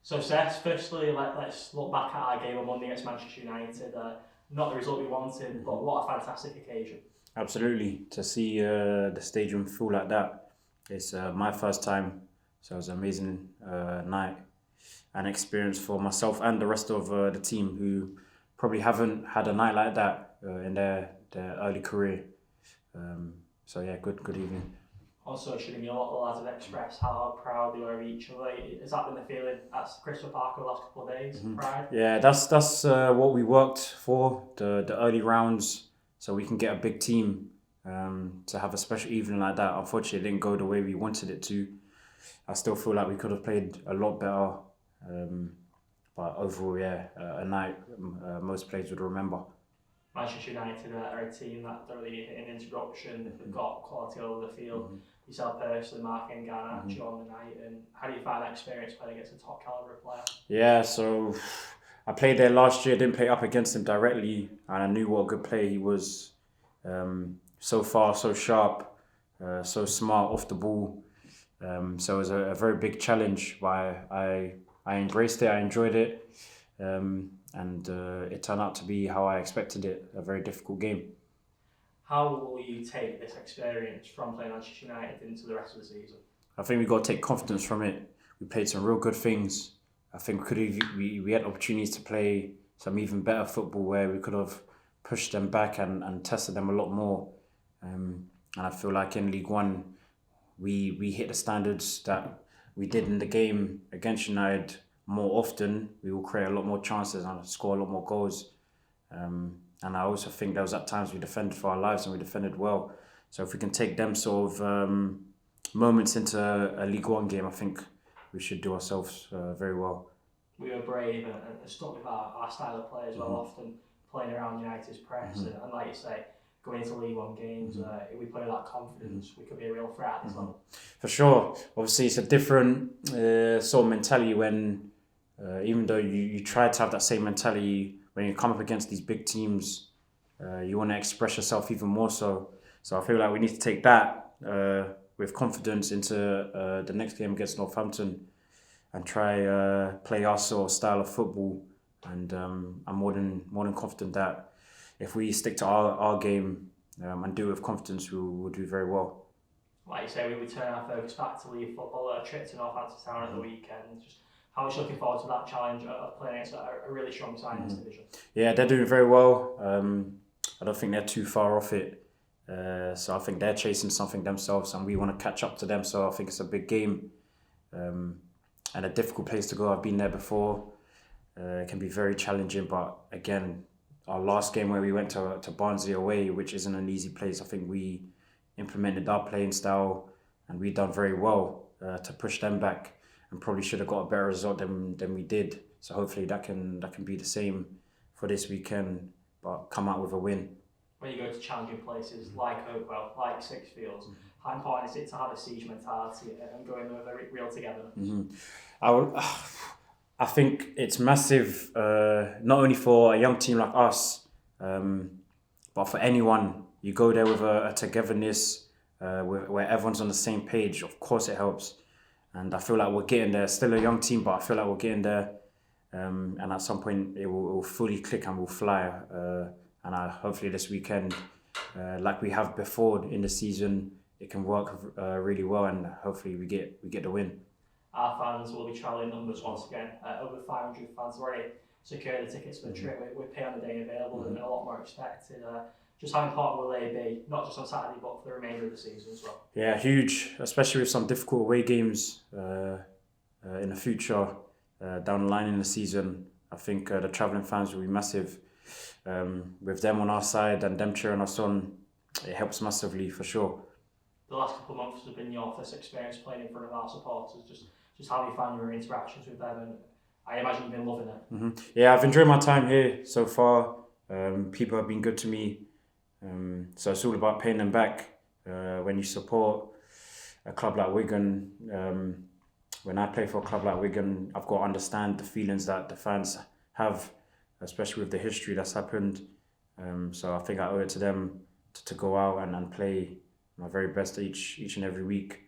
So, Seth, firstly, let's look back at our game on Monday against Manchester United. Not the result we wanted, but what a fantastic occasion. Absolutely. To see the stadium full like that, it's my first time, so it was an amazing night and experience for myself and the rest of the team who probably haven't had a night like that in their early career. So yeah, good evening. Also, should be a lot of the lads have expressed how proud they are of each other. Has that been the feeling at Crystal Park over the last couple of days? Pride? Yeah, that's what we worked for the early rounds, so we can get a big team to have a special evening like that. Unfortunately, it didn't go the way we wanted it to. I still feel like we could have played a lot better, but overall, yeah, a night most players would remember. Manchester United are a team that don't really hit an introduction. They've got quality all over the field. Yourself personally, Mark and Garnacho on the night, and how do you find that experience playing against a top calibre player? Yeah, so I played there last year. Didn't play up against him directly, and I knew what a good player he was. So far, so sharp, so smart off the ball. So it was a very big challenge, but I embraced it. I enjoyed it, and it turned out to be how I expected it. A very difficult game. How will you take this experience from playing Manchester United into the rest of the season? I think we got to take confidence from it. We played some real good things. I think we had opportunities to play some even better football where we could have pushed them back and tested them a lot more. And I feel like in League One, we hit the standards that we did in the game against United more often. We will create a lot more chances and score a lot more goals. And I also think there was at times we defended for our lives and we defended well. So if we can take them sort of moments into a League One game, I think we should do ourselves very well. We were brave and stuck with our style of play as well, often playing around United's press. And like you say, going into League One games, if we play with that confidence, we could be a real threat at this level. For sure. Obviously, it's a different sort of mentality when, even though you try to have that same mentality, when you come up against these big teams, you want to express yourself even more so. So I feel like we need to take that with confidence into the next game against Northampton and try play our sort of style of football. And I'm more than confident that if we stick to our game and do it with confidence, we'll do very well. Like you say, we turn our focus back to league football, a trip to Northampton Town at the weekend. Just how much looking forward to that challenge of playing against a really strong side in this division? Yeah, they're doing very well. I don't think they're too far off it. So I think they're chasing something themselves and we want to catch up to them. So I think it's a big game and a difficult place to go. I've been there before. It can be very challenging, but again, our last game where we went to Barnsley away, which isn't an easy place, I think we implemented our playing style and we done very well to push them back and probably should have got a better result than we did. So hopefully that can be the same for this weekend, but come out with a win. When you go to challenging places like Hopewell, like Sixfields, how important is it to have a siege mentality and go in there with a real togetherness? I think it's massive, not only for a young team like us, but for anyone. You go there with a togetherness, where everyone's on the same page. Of course, it helps, and I feel like we're getting there. Still a young team, but I feel like we're getting there. And at some point, it will fully click and we'll fly. And hopefully this weekend, like we have before in the season, it can work really well, and hopefully we get the win. Our fans will be travelling numbers once again. Over 500 fans have already secured the tickets for the trip. We pay on the day available and a lot more expected. Just how important will they be, not just on Saturday, but for the remainder of the season as well? Yeah, huge, especially with some difficult away games in the future, down the line in the season. I think the travelling fans will be massive. With them on our side and them cheering us on, it helps massively for sure. The last couple of months has been your first experience playing in front of our supporters. Just how you find your interactions with them, and I imagine you've been loving it. Yeah, I've enjoyed my time here so far. People have been good to me, so it's all about paying them back. When you support a club like Wigan, when I play for a club like Wigan, I've got to understand the feelings that the fans have, especially with the history that's happened. So I think I owe it to them to go out and play my very best each and every week.